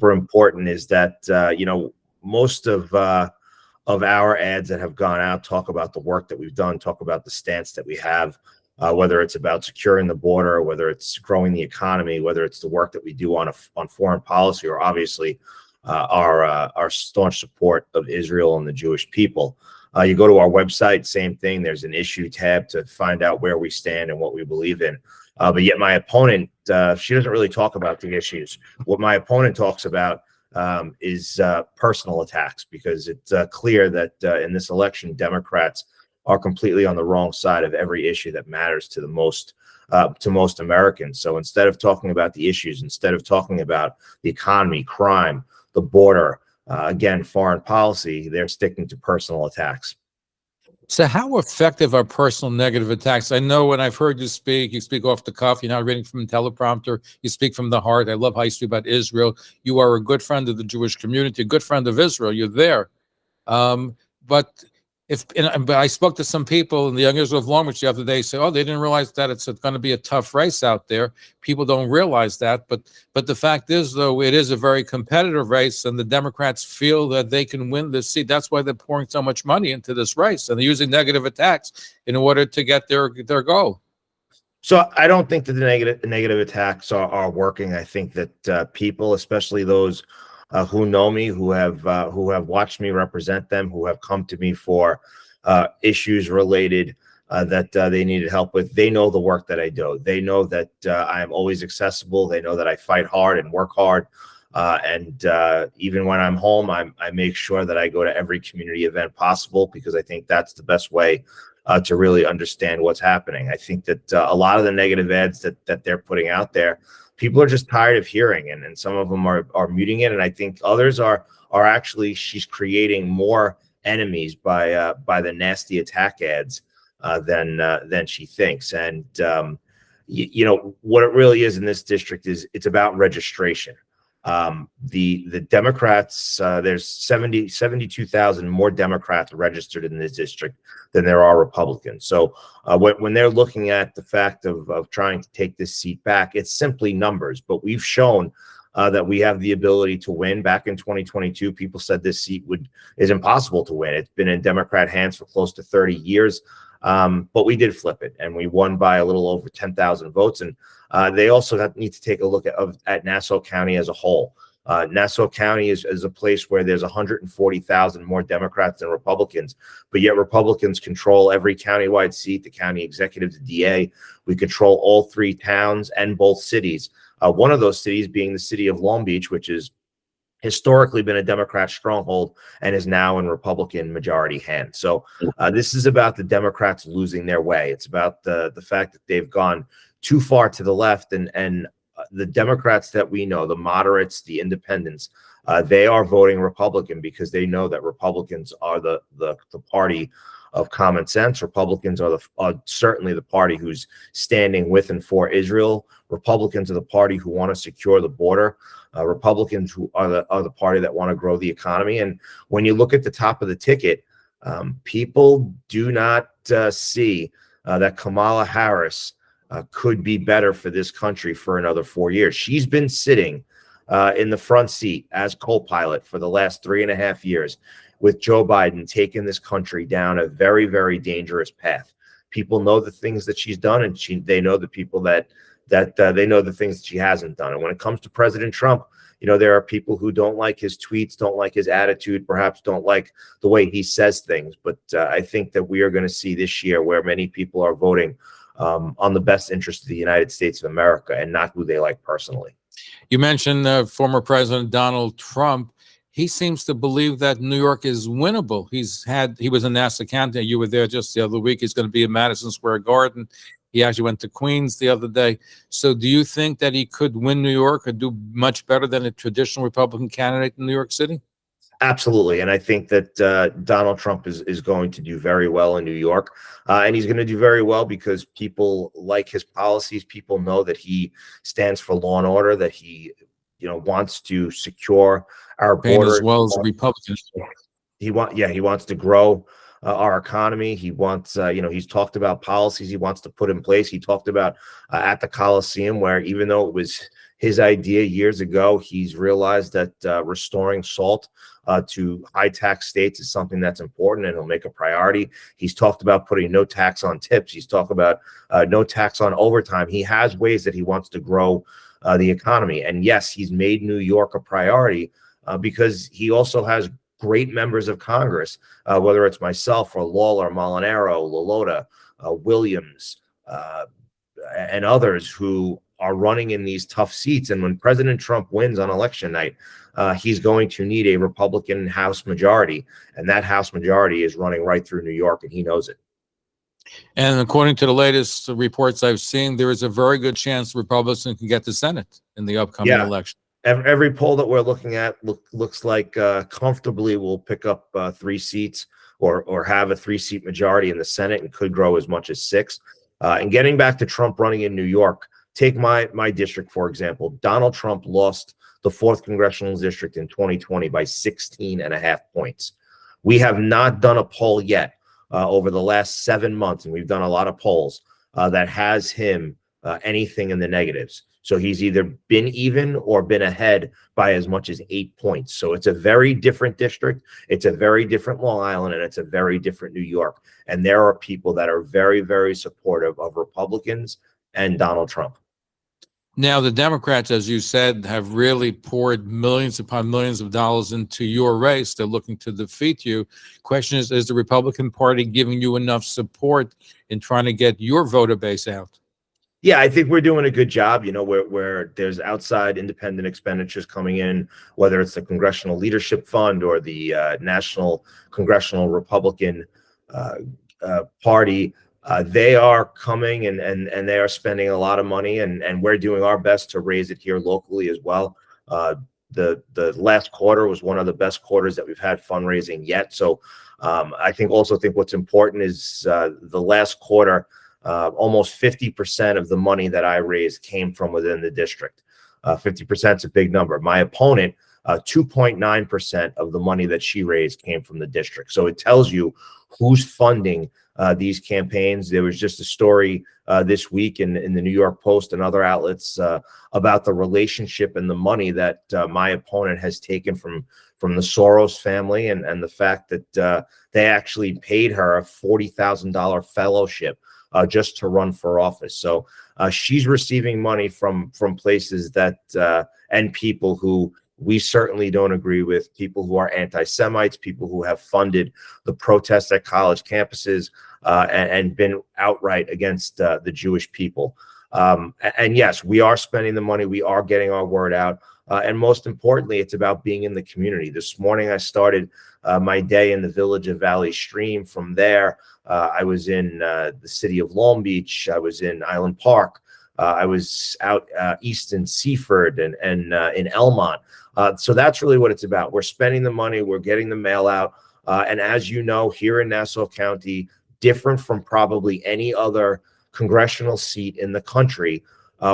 super important is that most of our ads that have gone out talk about the work that we've done, talk about the stance that we have, whether it's about securing the border, whether it's growing the economy, whether it's the work that we do on foreign policy, or obviously our staunch support of Israel and the Jewish people. You go to our website, same thing. There's an issue tab to find out where we stand and what we believe in. But yet my opponent, she doesn't really talk about the issues. What my opponent talks about is personal attacks, because it's clear that in this election, Democrats are completely on the wrong side of every issue that matters to most Americans. So instead of talking about the issues, instead of talking about the economy, crime, the border, again, foreign policy, they're sticking to personal attacks. So how effective are personal negative attacks? I know when I've heard you speak off the cuff. You're not reading from a teleprompter. You speak from the heart. I love how you speak about Israel. You are a good friend of the Jewish community, a good friend of Israel. You're there. But I spoke to some people in the Young Israel of Long Beach the other day, say, oh, they didn't realize that it's going to be a tough race out there. People don't realize that. But the fact is, though, it is a very competitive race, and the Democrats feel that they can win this seat. That's why they're pouring so much money into this race, and they're using negative attacks in order to get their goal. So I don't think that the negative attacks are working. I think that people, especially those who know me, who have watched me represent them, who have come to me for issues related that they needed help with. They know the work that I do. They know that I am always accessible. They know that I fight hard and work hard. And even when I'm home, I make sure that I go to every community event possible, because I think that's the best way to really understand what's happening. I think that a lot of the negative ads that they're putting out there, people are just tired of hearing, and some of them are muting it. And I think others are actually, she's creating more enemies by the nasty attack ads than she thinks. And what it really is in this district is it's about registration. The Democrats, there's 72,000 more Democrats registered in this district than there are Republicans. So when they're looking at the fact of trying to take this seat back, it's simply numbers. But we've shown that we have the ability to win. Back in 2022, people said this seat is impossible to win. It's been in Democrat hands for close to 30 years. But we did flip it, and we won by a little over 10,000 votes. And they also need to take a look at Nassau County as a whole. Nassau County is a place where there's 140,000 more Democrats than Republicans, but yet Republicans control every countywide seat, the county executive, the DA. We control all three towns and both cities. One of those cities being the city of Long Beach, which is historically been a Democrat stronghold and is now in Republican majority hands. So this is about the Democrats losing their way. It's about the fact that they've gone too far to the left, and the Democrats that we know, the moderates, the independents, they are voting Republican because they know that Republicans are the party of common sense. Republicans are certainly the party who's standing with and for Israel. Republicans are the party who want to secure the border. Republicans who are the party that want to grow the economy. And when you look at the top of the ticket, people do not see that Kamala Harris could be better for this country for another 4 years. She's been sitting in the front seat as co-pilot for the last 3.5 years, with Joe Biden taking this country down a very, very dangerous path. People know the things that she's done, and they know the people that they know the things that she hasn't done. And when it comes to President Trump, there are people who don't like his tweets, don't like his attitude, perhaps don't like the way he says things. But I think that we are going to see this year where many people are voting on the best interest of the United States of America and not who they like personally. You mentioned former President Donald Trump. He seems to believe that New York is winnable. He was in Nassau County. You were there just the other week. He's going to be in Madison Square Garden. He actually went to Queens the other day. So do you think that he could win New York or do much better than a traditional Republican candidate in New York City? Absolutely. And I think that Donald Trump is going to do very well in New York. And he's going to do very well because people like his policies. People know that he stands for law and order, that he wants to secure our border as well as Republicans. He wants to grow our economy. He wants, he's talked about policies he wants to put in place. He talked about at the Coliseum, where even though it was his idea years ago. He's realized that restoring SALT to high tax states is something that's important, and he'll make a priority. He's talked about putting no tax on tips. He's talked about no tax on overtime. He has ways that he wants to grow the economy. And yes, he's made New York a priority because he also has great members of Congress, whether it's myself or Lawler, Molinaro, Lolota, Williams, and others who are running in these tough seats. And when President Trump wins on election night, he's going to need a Republican House majority, and that House majority is running right through New York, and he knows it. And according to the latest reports I've seen, there is a very good chance Republicans can get the Senate in the upcoming election. Every poll that we're looking at looks like comfortably we'll pick up 3 seats or have a 3-seat majority in the Senate, and could grow as much as 6. And getting back to Trump running in New York, take my district, for example. Donald Trump lost the 4th Congressional District in 2020 by 16.5 points. We have not done a poll yet over the last 7 months, and we've done a lot of polls that has him anything in the negatives. So he's either been even or been ahead by as much as 8 points. So it's a very different district. It's a very different Long Island, and it's a very different New York. And there are people that are very, very supportive of Republicans and Donald Trump. Now, the Democrats, as you said, have really poured millions upon millions of dollars into your race. They're looking to defeat you. Question is the Republican Party giving you enough support in trying to get your voter base out? Yeah, I think we're doing a good job, you know, where there's outside independent expenditures coming in, whether it's the Congressional Leadership Fund or the National Congressional Republican Party. They are coming and they are spending a lot of money, and we're doing our best to raise it here locally as well. The last quarter was one of the best quarters that we've had fundraising yet. So I think what's important is the last quarter, almost 50% of the money that I raised came from within the district. 50% is a big number. My opponent, 2.9% of the money that she raised came from the district. So it tells you who's funding these campaigns. There was just a story this week in the New York Post and other outlets about the relationship and the money that my opponent has taken from the Soros family, and the fact that they actually paid her a $40,000 fellowship just to run for office. So she's receiving money from places that and people who we certainly don't agree with, people who are anti-Semites, people who have funded the protests at college campuses and been outright against the Jewish people. And yes, we are spending the money. We are getting our word out. And most importantly, it's about being in the community. This morning, I started my day in the village of Valley Stream. From there, I was in the city of Long Beach. I was in Island Park. I was out east in Seaford and in Elmont. So that's really what it's about. We're spending the money. We're getting the mail out. And as you know, here in Nassau County, different from probably any other congressional seat in the country,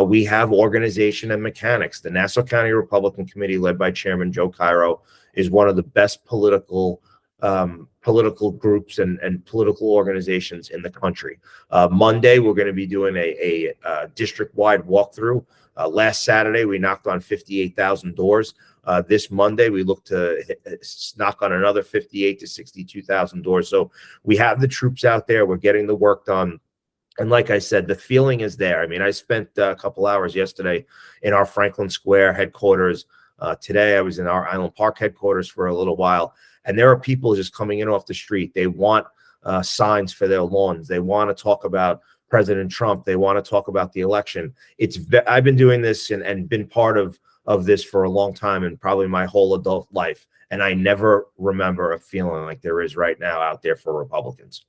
we have organization and mechanics. The Nassau County Republican Committee, led by Chairman Joe Cairo, is one of the best political groups and political organizations in the country. Monday, we're going to be doing a district-wide walkthrough. Last Saturday, we knocked on 58,000 doors. This Monday, we look to knock on another 58 to 62,000 doors. So we have the troops out there. We're getting the work done. And like I said, the feeling is there. I mean, I spent a couple hours yesterday in our Franklin Square headquarters. Today, I was in our Island Park headquarters for a little while. And there are people just coming in off the street. They want signs for their lawns. They want to talk about President Trump. They want to talk about the election. I've been doing this and been part of this for a long time, and probably my whole adult life. And I never remember a feeling like there is right now out there for Republicans.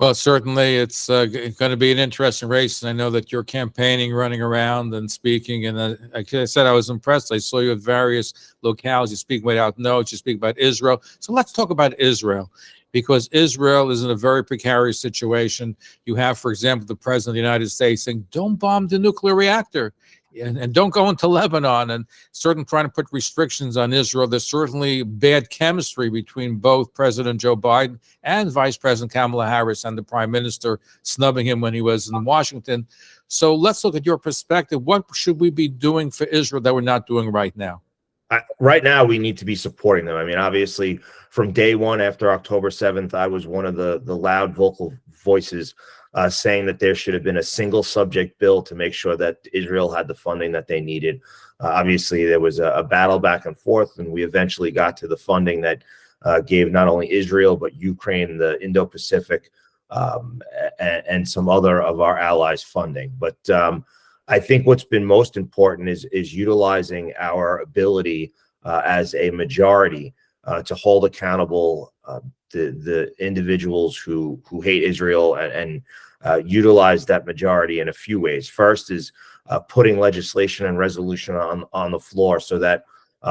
Well, certainly it's going to be an interesting race. And I know that you're campaigning, running around and speaking. And like I said, I was impressed. I saw you at various locales. You speak without notes. You speak about Israel. So let's talk about Israel, because Israel is in a very precarious situation. You have, for example, the president of the United States saying, don't bomb the nuclear reactor. and don't go into Lebanon, and certainly trying to put restrictions on Israel. There's certainly bad chemistry between both President Joe Biden and Vice President Kamala Harris, and the Prime Minister snubbing him when he was in Washington. So let's look at your perspective. What should we be doing for Israel that we're not doing right now? Right now, we need to be supporting them. I mean, obviously, from day one after October 7th, I was one of the loud vocal voices saying that there should have been a single subject bill to make sure that Israel had the funding that they needed. Obviously, there was a battle back and forth, and we eventually got to the funding that gave not only Israel, but Ukraine, the Indo-Pacific, and some other of our allies funding. But I think what's been most important is utilizing our ability as a majority to hold accountable the individuals who hate Israel, and utilize that majority in a few ways. First is putting legislation and resolution on the floor so that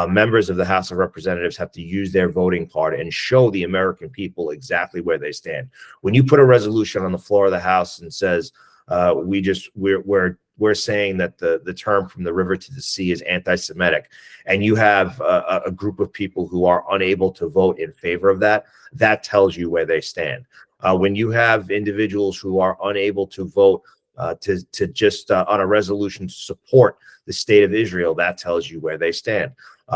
members of the House of Representatives have to use their voting card and show the American people exactly where they stand. When you put a resolution on the floor of the House and says we're saying that the term from the river to the sea is anti-Semitic, and you have a group of people who are unable to vote in favor of that, that tells you where they stand. When you have individuals who are unable to vote to just on a resolution to support the state of Israel, that tells you where they stand.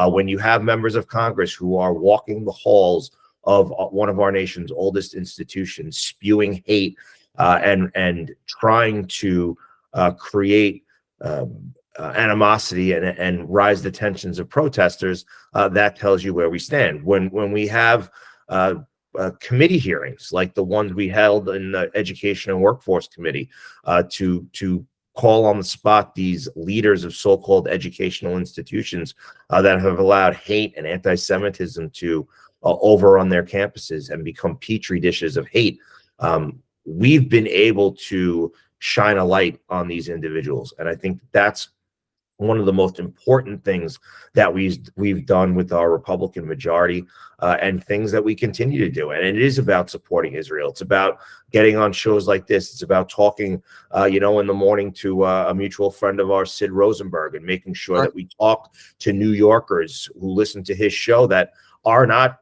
When you have members of Congress who are walking the halls of one of our nation's oldest institutions, spewing hate and trying to create animosity and rise the tensions of protesters, that tells you where we stand. When we have committee hearings like the ones we held in the Education and Workforce Committee to call on the spot these leaders of so-called educational institutions that have allowed hate and anti-Semitism to overrun their campuses and become petri dishes of hate, we've been able to shine a light on these individuals. And I think that's one of the most important things that we've done with our Republican majority, and things that we continue to do. And it is about supporting Israel. It's about getting on shows like this. It's about talking, in the morning to a mutual friend of ours, Sid Rosenberg, and making sure that we talk to New Yorkers who listen to his show that are not,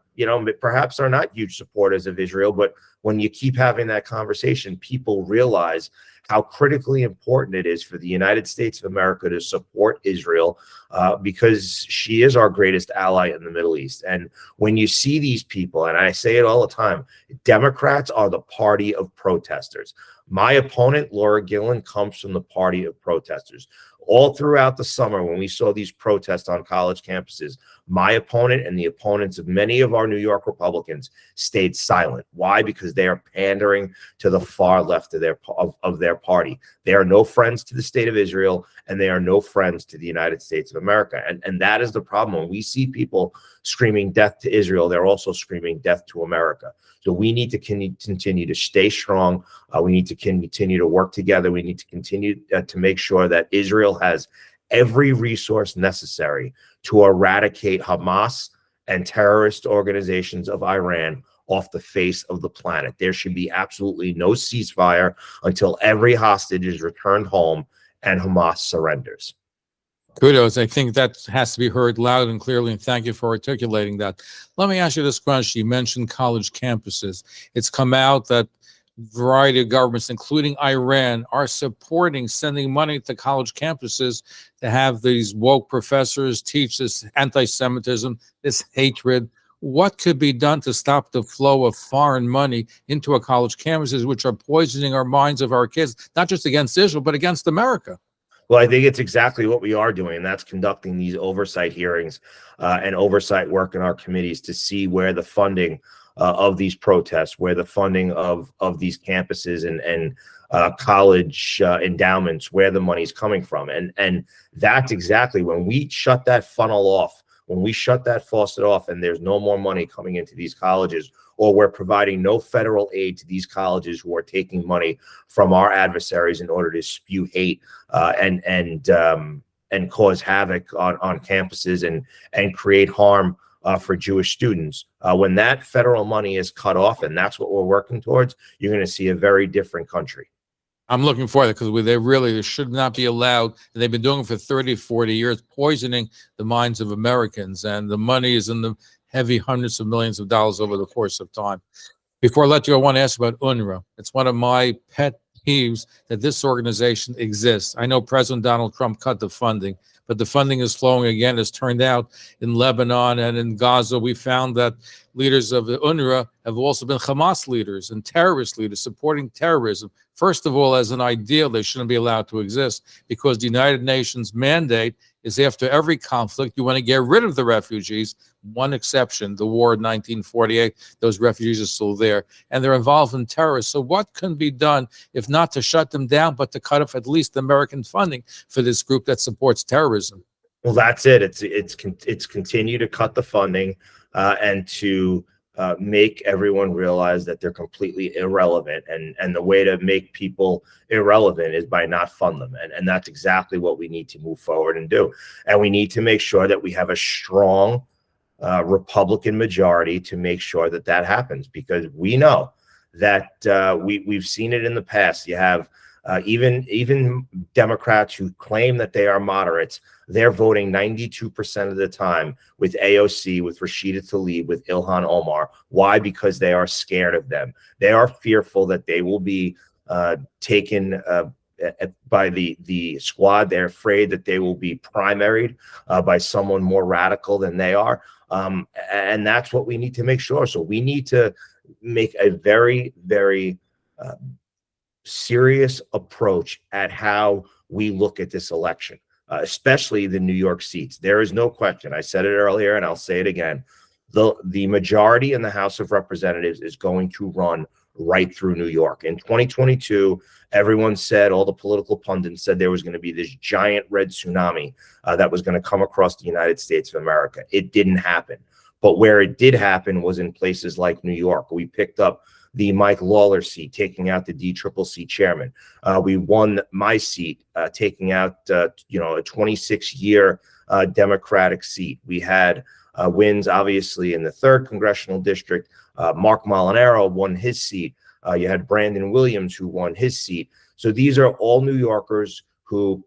perhaps are not huge supporters of Israel. But when you keep having that conversation, people realize how critically important it is for the United States of America to support Israel, because she is our greatest ally in the Middle East. And when you see these people, and I say it all the time, Democrats are the party of protesters. My opponent, Laura Gillen, comes from the party of protesters. All throughout the summer, when we saw these protests on college campuses, my opponent and the opponents of many of our New York Republicans stayed silent. Why? Because they are pandering to the far left of their party. They are no friends to the state of Israel, and they are no friends to the United States of America. And that is the problem. When we see people screaming death to Israel, they're also screaming death to America. So we need to continue to stay strong. We need to continue to work together. We need to continue to make sure that Israel has every resource necessary to eradicate Hamas and terrorist organizations of Iran off the face of the planet. There should be absolutely no ceasefire until every hostage is returned home and Hamas surrenders. Kudos. I think that has to be heard loud and clearly, and thank you for articulating that. Let me ask you this question. You mentioned college campuses. It's come out that a variety of governments, including Iran, are supporting sending money to college campuses to have these woke professors teach this anti-Semitism, this hatred. What could be done to stop the flow of foreign money into our college campuses, which are poisoning our minds of our kids, not just against Israel, but against America? Well, I think it's exactly what we are doing, and that's conducting these oversight hearings and oversight work in our committees to see where the funding of these protests, where the funding of these campuses and college endowments, where the money's coming from. And that's exactly when we shut that funnel off, when we shut that faucet off and there's no more money coming into these colleges, or we're providing no federal aid to these colleges who are taking money from our adversaries in order to spew hate and cause havoc on campuses and create harm for Jewish students. When that federal money is cut off, and that's what we're working towards, you're going to see a very different country. I'm looking for that because they should not be allowed. And they've been doing it for 30, 40 years, poisoning the minds of Americans. And the money is in the heavy hundreds of millions of dollars over the course of time. Before I let you, I want to ask about UNRWA. It's one of my pet peeves that this organization exists. I know President Donald Trump cut the funding, but the funding is flowing again. As turned out in Lebanon and in Gaza, we found that leaders of the UNRWA have also been Hamas leaders and terrorist leaders supporting terrorism. First of all, as an ideal, they shouldn't be allowed to exist because the United Nations mandate is after every conflict, you want to get rid of the refugees. One exception, the war in 1948, those refugees are still there, and they're involved in terror. So what can be done if not to shut them down, but to cut off at least American funding for this group that supports terrorism? Well, that's it. It's continue to cut the funding and to make everyone realize that they're completely irrelevant. And the way to make people irrelevant is by not fund them. And that's exactly what we need to move forward and do. And we need to make sure that we have a strong Republican majority to make sure that that happens, because we know that we've seen it in the past. You have even Democrats who claim that they are moderates, they're voting 92% of the time with AOC, with Rashida Tlaib, with Ilhan Omar. Why? Because they are scared of them. They are fearful that they will be taken by the squad. They're afraid that they will be primaried by someone more radical than they are. And that's what we need to make sure. So we need to make a very, very serious approach at how we look at this election, especially the New York seats. There is no question. I said it earlier and I'll say it again. The majority in the House of Representatives is going to run right through New York. In 2022, everyone said, all the political pundits said there was going to be this giant red tsunami that was going to come across the United States of America. It didn't happen. But where it did happen was in places like New York. We picked up the Mike Lawler seat, taking out the DCCC chairman. We won my seat, taking out a 26-year Democratic seat. We had wins, obviously, in the 3rd Congressional District. Mark Molinaro won his seat. You had Brandon Williams, who won his seat. So these are all New Yorkers who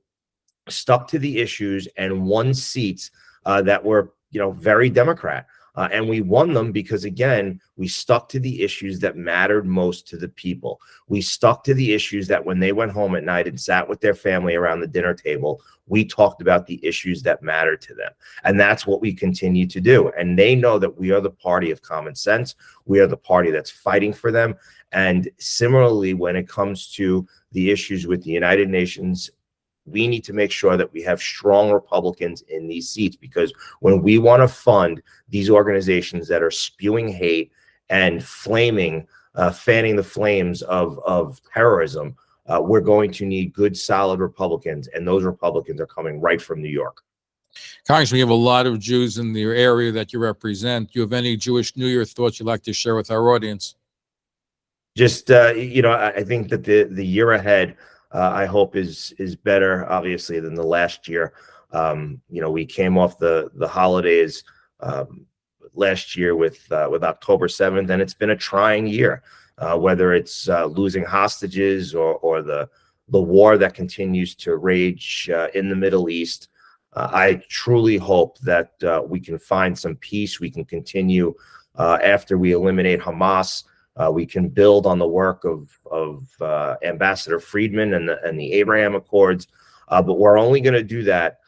stuck to the issues and won seats that were, very Democrat. And we won them because, again, we stuck to the issues that mattered most to the people. We stuck to the issues that when they went home at night and sat with their family around the dinner table, we talked about the issues that mattered to them. And that's what we continue to do. And they know that we are the party of common sense. We are the party that's fighting for them. And similarly, when it comes to the issues with the United Nations, we need to make sure that we have strong Republicans in these seats, because when we want to fund these organizations that are spewing hate and fanning the flames of terrorism, we're going to need good, solid Republicans, and those Republicans are coming right from New York. Congressman, you have a lot of Jews in your area that you represent. Do you have any Jewish New Year thoughts you'd like to share with our audience? Just, I think that the year ahead, I hope is better, obviously, than the last year. We came off the holidays last year with October 7th, and it's been a trying year, whether it's losing hostages or the war that continues to rage in the Middle East. I truly hope that we can find some peace. We can continue after we eliminate Hamas. We can build on the work of Ambassador Friedman and the Abraham Accords, but we're only going to do that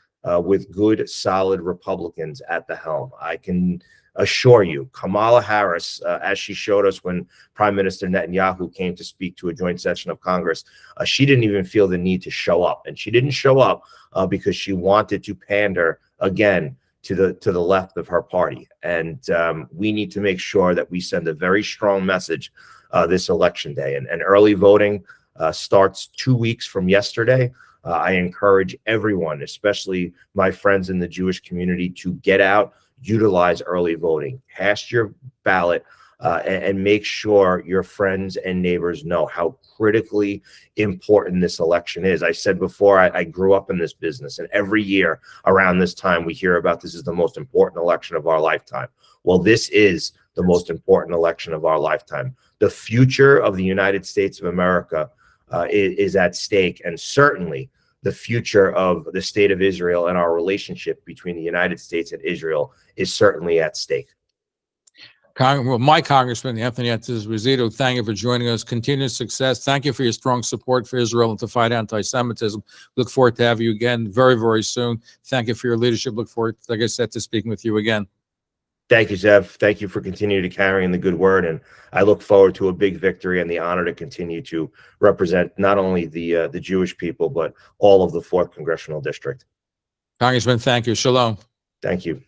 with good, solid Republicans at the helm. I can assure you, Kamala Harris, as she showed us when Prime Minister Netanyahu came to speak to a joint session of Congress, she didn't even feel the need to show up. And she didn't show up because she wanted to pander again to the left of her party. And we need to make sure that we send a very strong message this election day. And early voting starts 2 weeks from yesterday. I encourage everyone, especially my friends in the Jewish community, to get out, utilize early voting, cast your ballot, and make sure your friends and neighbors know how critically important this election is. I said before, I grew up in this business, and every year around this time, we hear about this is the most important election of our lifetime. Well, this is the most important election of our lifetime. The future of the United States of America is at stake, and certainly the future of the state of Israel and our relationship between the United States and Israel is certainly at stake. My Congressman, Anthony D'Esposito, thank you for joining us. Continued success. Thank you for your strong support for Israel and to fight anti-Semitism. Look forward to having you again very, very soon. Thank you for your leadership. Look forward, like I said, to speaking with you again. Thank you, Zev. Thank you for continuing to carrying the good word, and I look forward to a big victory and the honor to continue to represent not only the Jewish people, but all of the 4th Congressional District. Congressman, thank you. Shalom. Thank you.